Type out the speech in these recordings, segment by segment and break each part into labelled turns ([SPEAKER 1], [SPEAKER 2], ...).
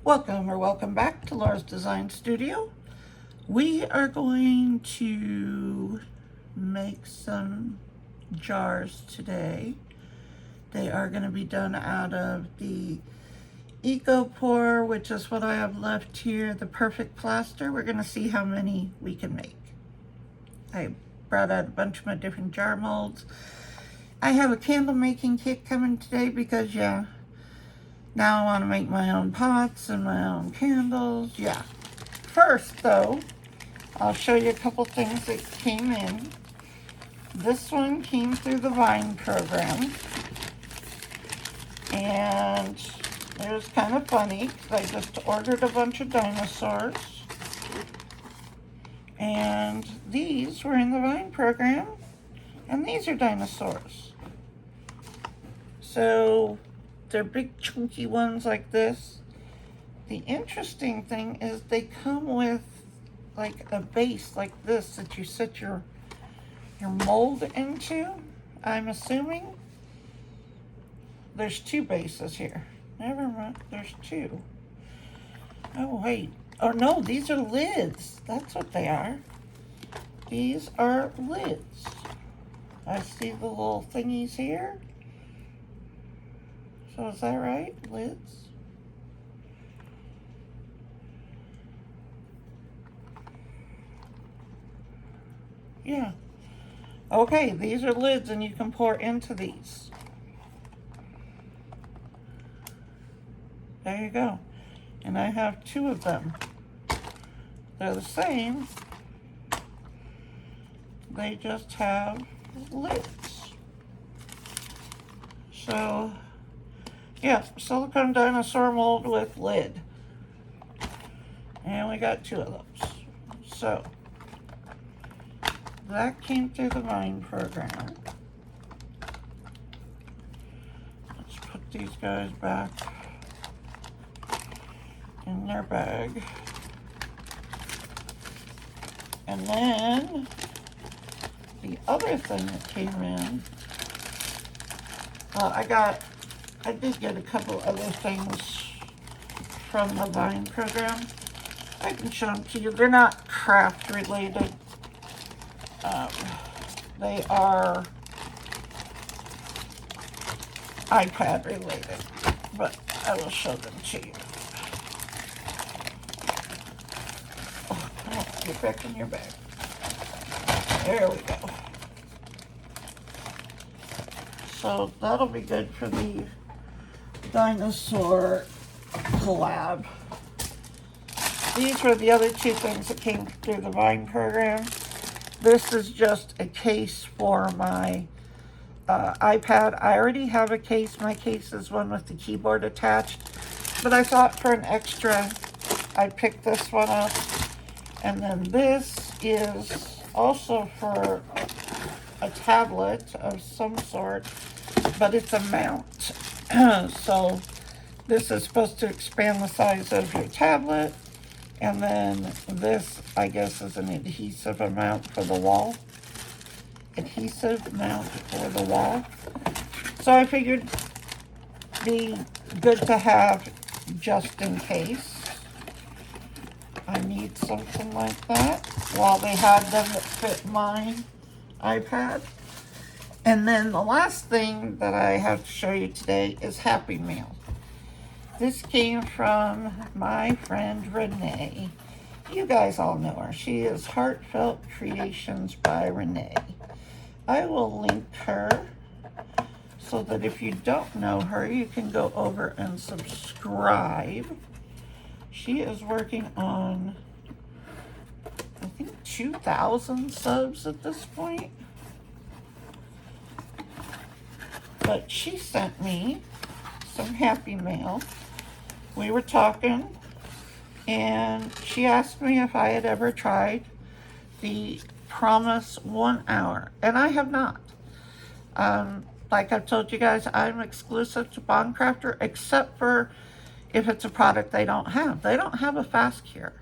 [SPEAKER 1] Welcome back to Laura's Design Studio. We are going to make some jars today. They are going to be done out of the EcoPore, which is what I have left here, the Perfect Plaster. We're going to see how many we can make. I brought out a bunch of my different jar molds. I have a candle making kit coming today because, now I want to make my own pots and my own candles. First, though, I'll show you a couple things that came in. This one came through the Vine program. And it was kind of funny because I just ordered a bunch of dinosaurs. And these were in the Vine program. And these are dinosaurs. So they're big chunky ones like this. The interesting thing is they come with like a base like this that you set your mold into. I'm assuming there's two bases here. Never mind, there's two. Oh wait, oh no, these are lids. That's what they are. These are lids. I see the little thingies here. So is that right? Lids? Yeah. Okay, these are lids and you can pour into these. There you go. And I have two of them. They're the same. They just have lids. So yeah, silicone dinosaur mold with lid. And we got two of those. So, that came through the Vine program. Let's put these guys back in their bag. And then, the other thing that came in, I did get a couple other things from the Vine program. I can show them to you. They're not craft related. They are iPad related, but I will show them to you. Oh, come on, get back in your bag. There we go. So that'll be good for the dinosaur collab. These were the other two things that came through the Vine program. This is just a case for my iPad. I already have a case. My case is one with the keyboard attached. But I thought for an extra, I picked this one up. And then this is also for a tablet of some sort, but it's a mount. So this is supposed to expand the size of your tablet, and then this, I guess, is an adhesive mount for the wall. Adhesive mount for the wall. So I figured be good to have just in case I need something like that, while they had them that fit my iPad. And then the last thing that I have to show you today is Happy Meal. This came from my friend Renee. You guys all know her. She is Heartfelt Creations by Renee. I will link her so that if you don't know her, you can go over and subscribe. She is working on, I think, 2,000 subs at this point. But she sent me some Happy Mail. We were talking, and she asked me if I had ever tried the Promise 1 Hour, and I have not. Like I've told you guys, I'm exclusive to Bond Crafter, except for if it's a product they don't have. They don't have a fast cure.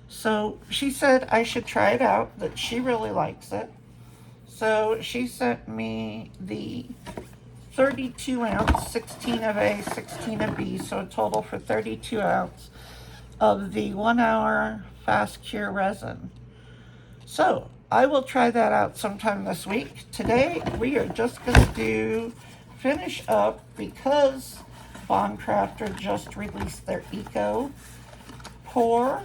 [SPEAKER 1] So she said I should try it out, that she really likes it. So she sent me the 32 ounce, 16 of A, 16 of B, so a total for 32 ounce of the 1 hour fast cure resin. So I will try that out sometime this week. Today we are just going to finish up because Craftor just released their Eco Pour,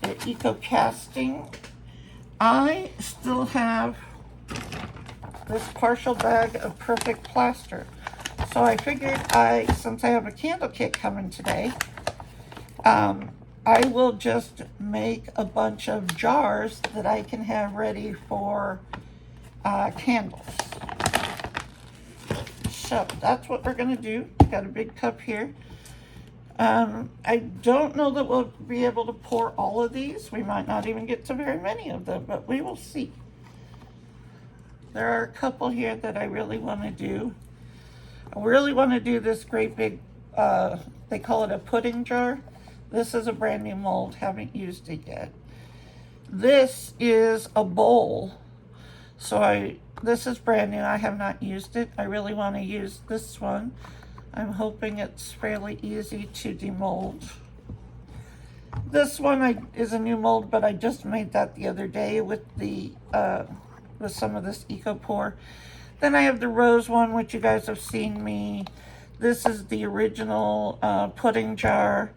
[SPEAKER 1] their Eco Casting. I still have this partial bag of perfect plaster. So I figured since I have a candle kit coming today, I will just make a bunch of jars that I can have ready for candles. So that's what we're gonna do. Got a big cup here. I don't know that we'll be able to pour all of these. We might not even get to very many of them, but we will see. There are a couple here that I really want to do. I really want to do this great big, they call it a pudding jar. This is a brand new mold, haven't used it yet. This is a bowl. So this is brand new, I have not used it. I really want to use this one. I'm hoping it's fairly easy to demold. This one is a new mold, but I just made that the other day with with some of this Eco Pour. Then I have the rose one, which you guys have seen me. This is the original pudding jar,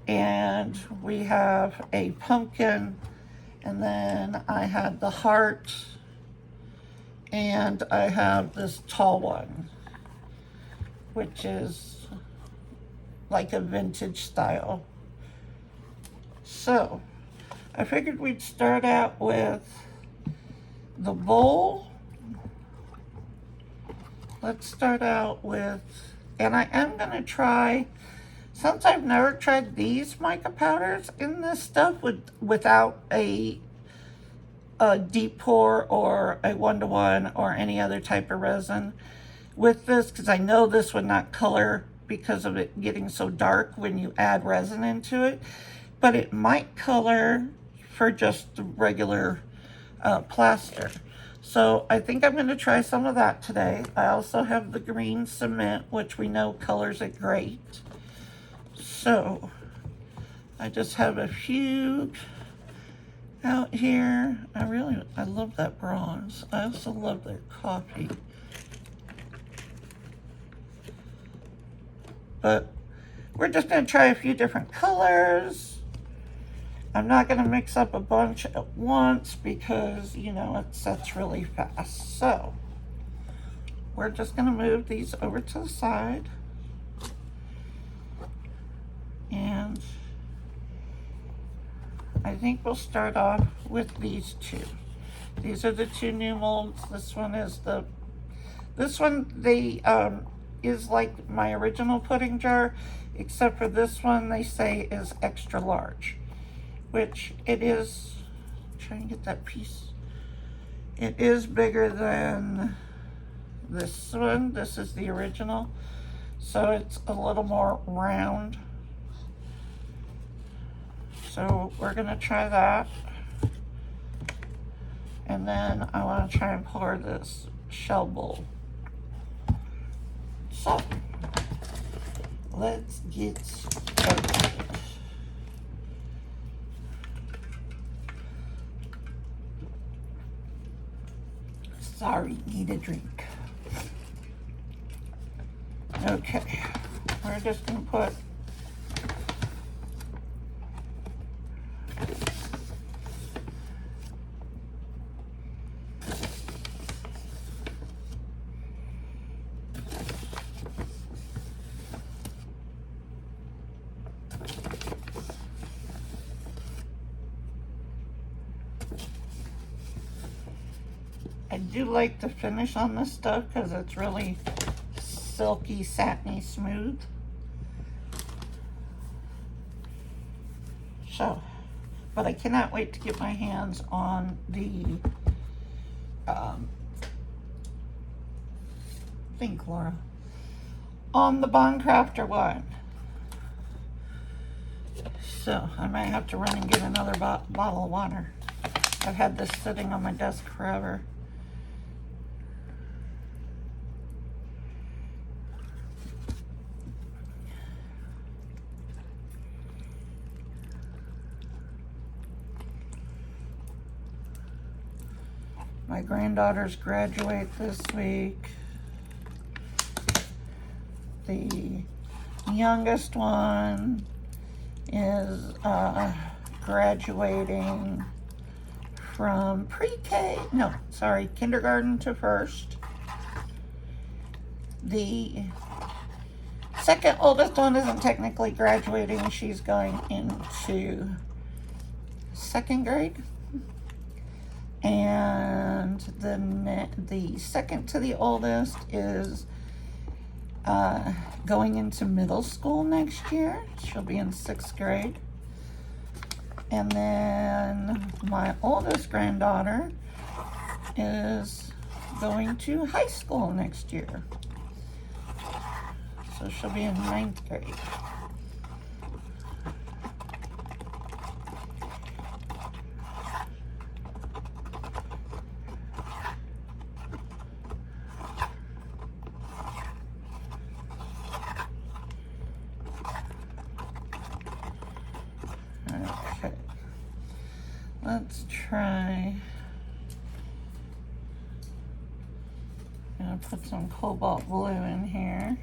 [SPEAKER 1] and we have a pumpkin, and then I had the heart, and I have this tall one, which is like a vintage style. So I figured we'd start out with the bowl. Let's start out with, and I am going to try, since I've never tried these mica powders in this stuff without a deep pour or a 1-to-1 or any other type of resin with this, because I know this would not color because of it getting so dark when you add resin into it, but it might color for just the regular plaster. So I think I'm going to try some of that today. I also have the green cement, which we know colors it great. So I just have a few out here. I love that bronze. I also love their coffee. But we're just going to try a few different colors. I'm not going to mix up a bunch at once because, you know, it sets really fast. So we're just going to move these over to the side. And I think we'll start off with these two. These are the two new molds. This one is is like my original pudding jar, except for this one they say is extra large, which it is. Try and get that piece. It is bigger than this one. This is the original, so it's a little more round. So we're gonna try that, and then I want to try and pour this shell bowl. So let's get started. Sorry, need a drink. Okay, we're just gonna put I do like the finish on this stuff because it's really silky, satiny, smooth. So, but I cannot wait to get my hands on the think, Laura, on the Craftor one. So I might have to run and get another bottle of water. I've had this sitting on my desk forever. My granddaughters graduate this week. The youngest one is graduating from kindergarten to first. The second oldest one isn't technically graduating. She's going into second grade. And the second to the oldest is going into middle school next year. She'll be in sixth grade. And then my oldest granddaughter is going to high school next year. So she'll be in ninth grade. Okay, let's try. I'm gonna put some cobalt blue in here.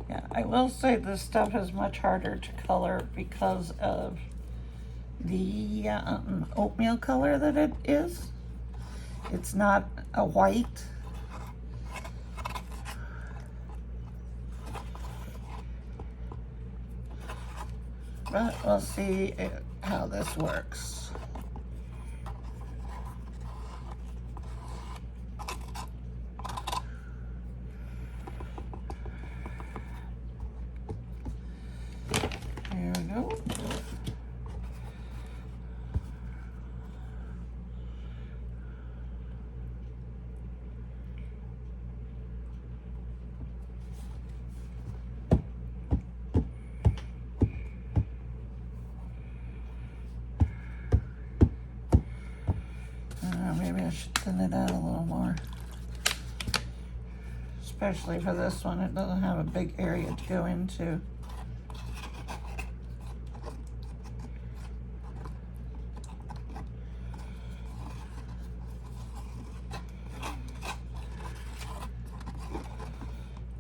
[SPEAKER 1] Yeah, I will say this stuff is much harder to color because of the oatmeal color that it is. It's not a white. But we'll see how this works. There we go. Maybe I should thin it out a little more. Especially for this one, it doesn't have a big area to go into.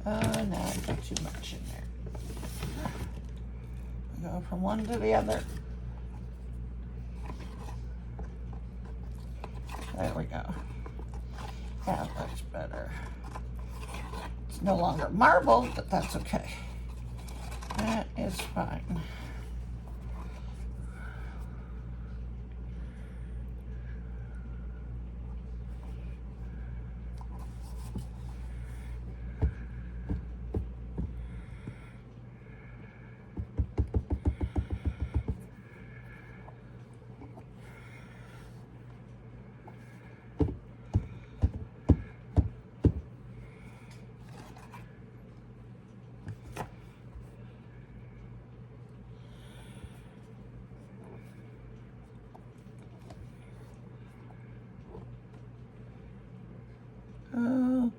[SPEAKER 1] No, I put too much in there. Go from one to the other. There we go. That looks better. It's no longer marble, but that's okay. That is fine. Oh,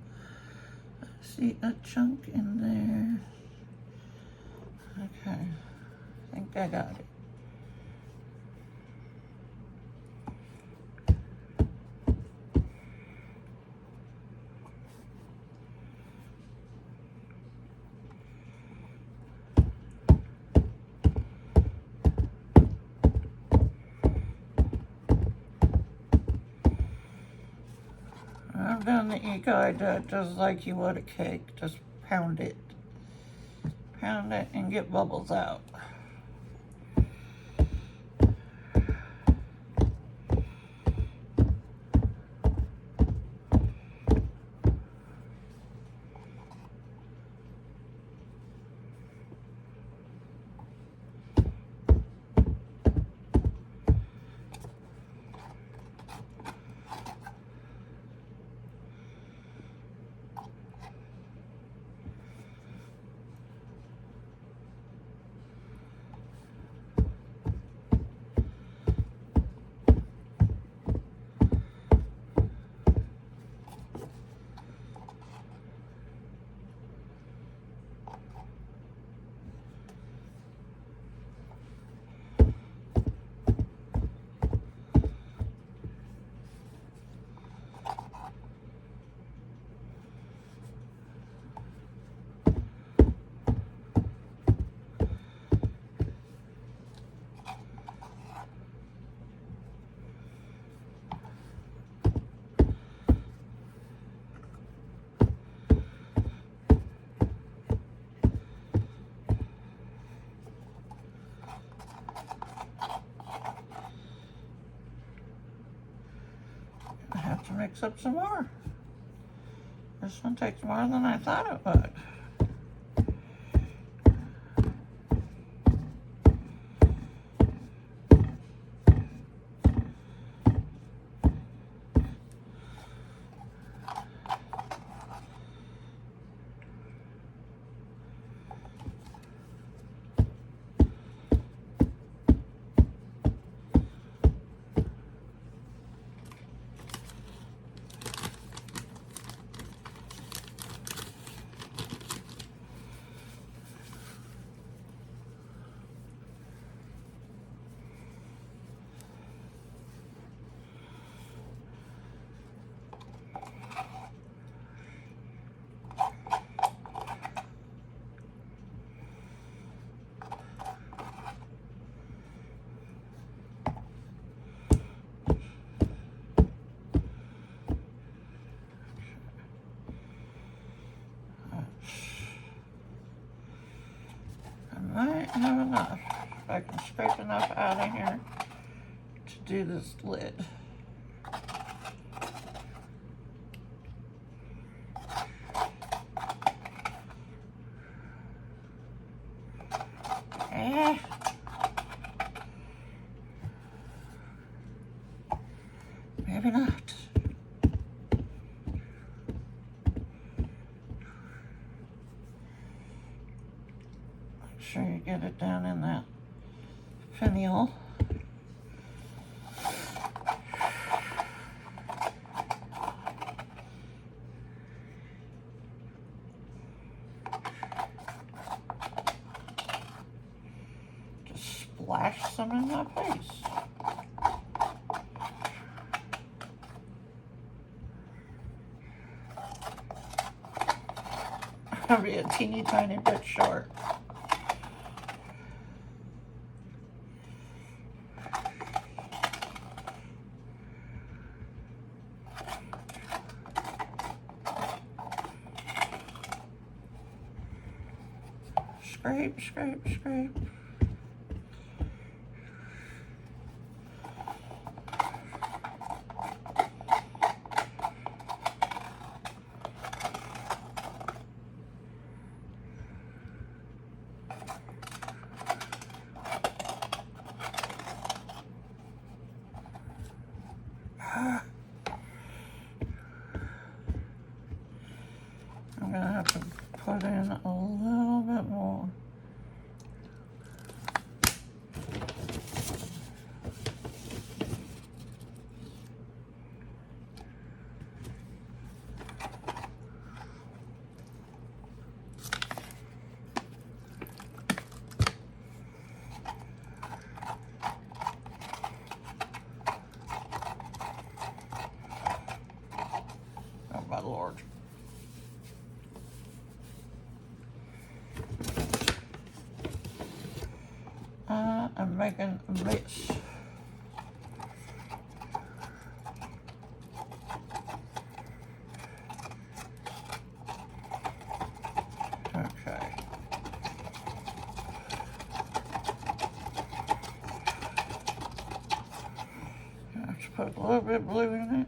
[SPEAKER 1] I see a chunk in there. Okay, I think I got it. I've done the eco, I do it just like you would a cake. Just pound it. Pound it and get bubbles out. mix up some more. This one takes more than I thought it would. I might have enough. If I can scrape enough out of here to do this lid. Maybe not. Make sure you get it down in that finial. Just splash some in my face. I'll be a teeny tiny bit short. Scrape, scrape, scrape. I'm gonna have to put in a little bit more. Oh my Lord. I'm making a mess. Okay. I have to put a little bit of blue in it.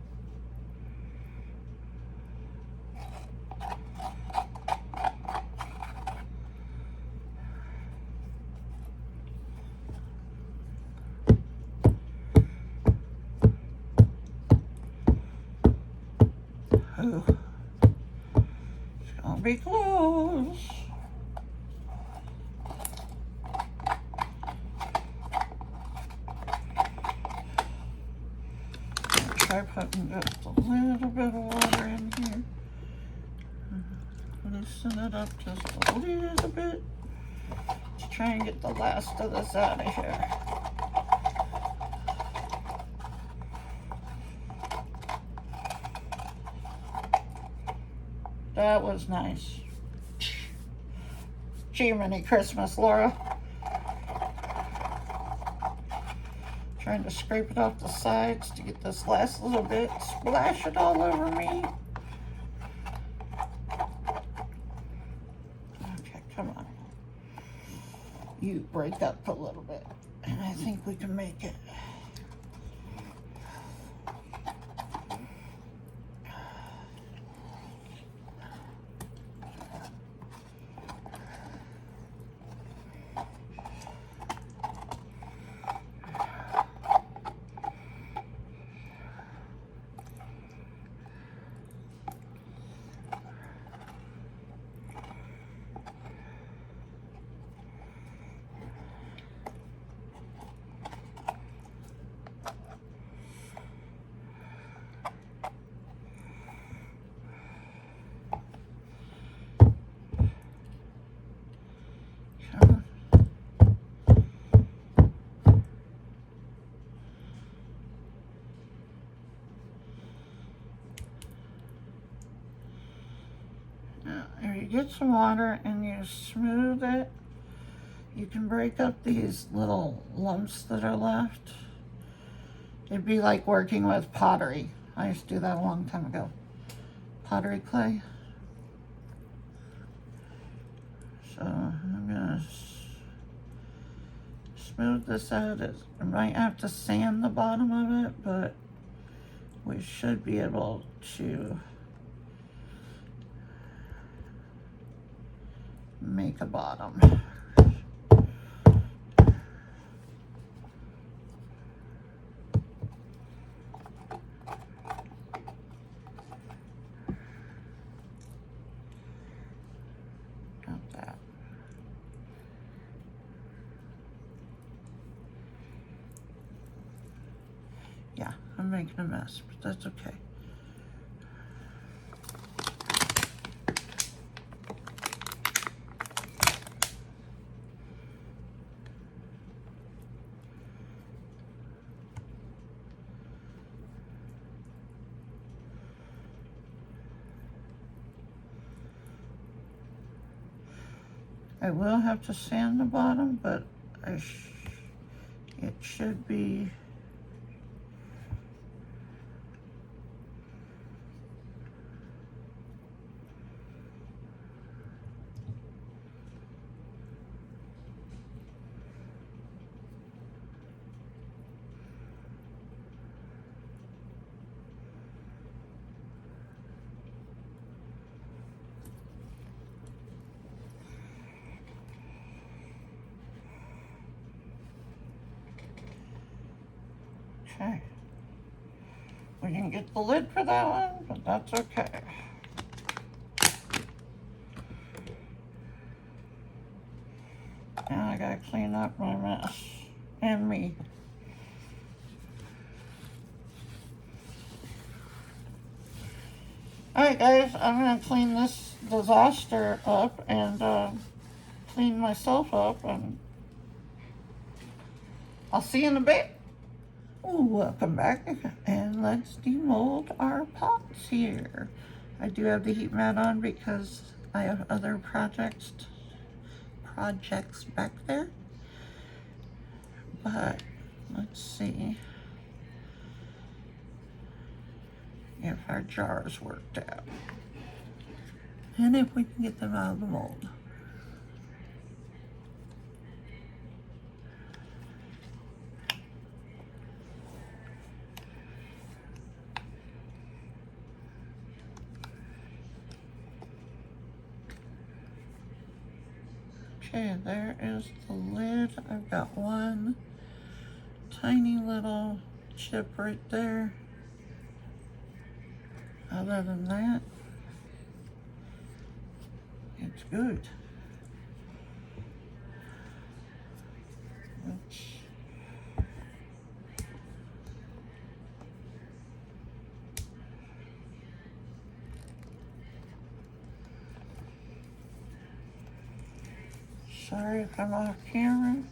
[SPEAKER 1] Don't be close. Try putting just a little bit of water in here. Loosen it up just a little bit to try and get the last of this out of here. That was nice. Gee, many Christmas, Laura. Trying to scrape it off the sides to get this last little bit. Splash it all over me. Okay, come on. You break up a little bit. And I think we can make it. If you get some water and you smooth it, you can break up these little lumps that are left. It'd be like working with pottery. I used to do that a long time ago. Pottery clay. So I'm gonna smooth this out. I might have to sand the bottom of it, but we should be able to make a bottom. Got that. Yeah, I'm making a mess, but that's okay. I will have to sand the bottom, but it should be okay. We didn't get the lid for that one, but that's okay. Now I gotta clean up my mess and me. Alright guys, I'm gonna clean this disaster up and clean myself up, and I'll see you in a bit. Welcome back, and let's demold our pots here. I do have the heat mat on because I have other projects back there, but let's see if our jars worked out and if we can get them out of the mold. Okay, there is the lid. I've got one tiny little chip right there. Other than that, looks good. Sorry if I'm off camera.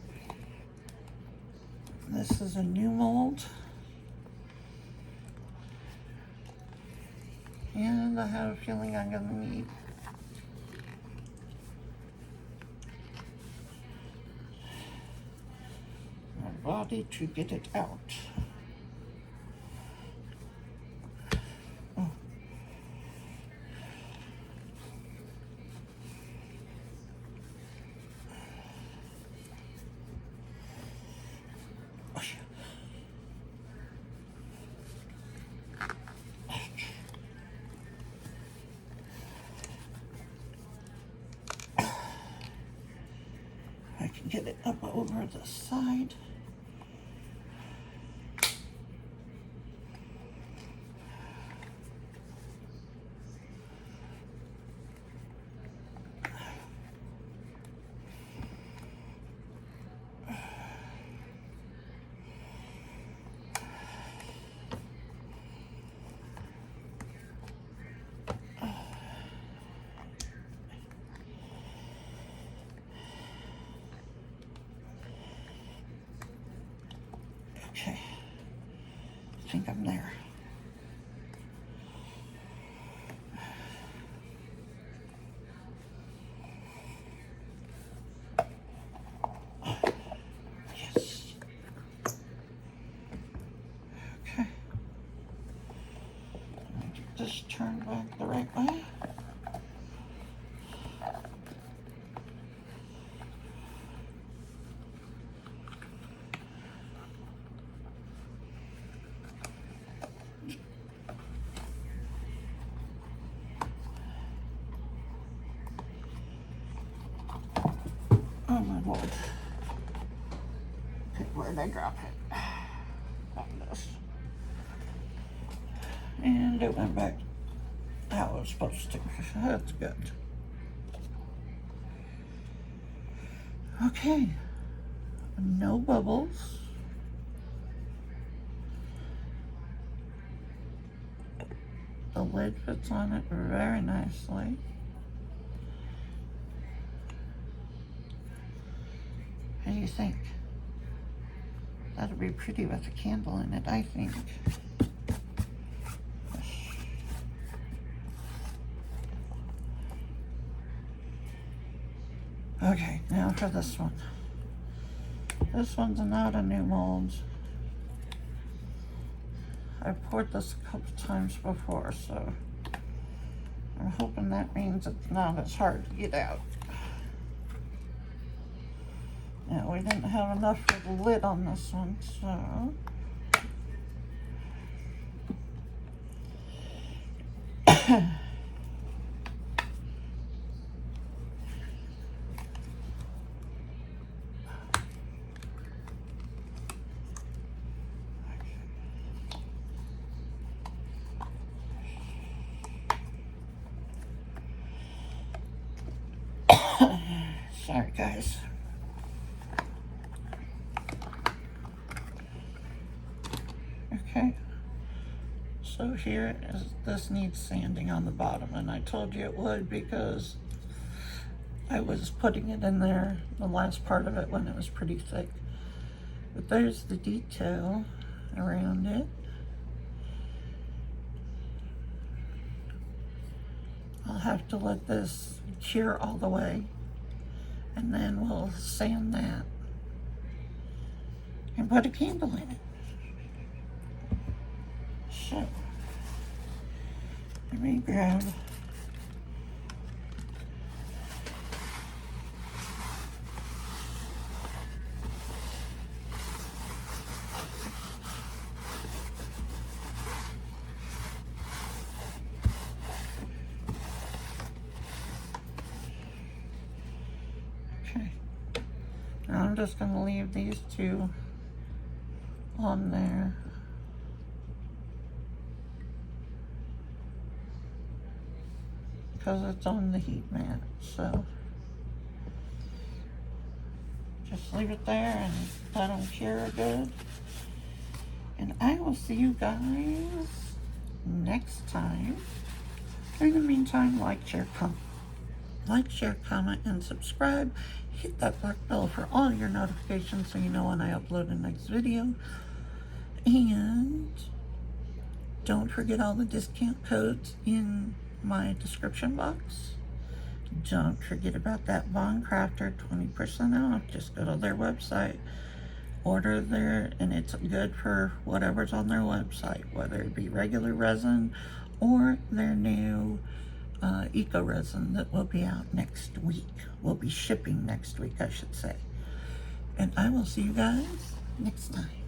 [SPEAKER 1] This is a new mold. And I have a feeling I'm gonna need my body to get it out. Oh. I can get it up over the side. Okay, I think I'm there. Yes. Okay. Let me get this turned back the right way. Oh my Lord. Okay, where did I drop it? On this. And it went back how it was supposed to. That's good. Okay. No bubbles. The lid fits on it very nicely. How do you think? That'll be pretty with a candle in it, I think. Okay, now for this one. This one's not a new mold. I've poured this a couple times before, so I'm hoping that means it's not as hard to get out. Yeah, we didn't have enough for the lid on this one, so. Sorry, guys. Okay, so here is, this needs sanding on the bottom, and I told you it would because I was putting it in there, the last part of it, when it was pretty thick. But there's the detail around it. I'll have to let this cure all the way, and then we'll sand that and put a candle in it. So, let me grab okay. Now I'm just going to leave these two on there. because it's on the heat mat. So just leave it there and let them cure good. And I will see you guys next time. In the meantime, like, share, comment, and subscribe. Hit that black bell for all your notifications so you know when I upload the next video. And don't forget all the discount codes in my description box. Don't forget about that Von Craftor 20% off. Just go to their website, order there, and it's good for whatever's on their website, whether it be regular resin or their new eco resin that will be out next week. Will be shipping next week, I should say. And I will see you guys next time.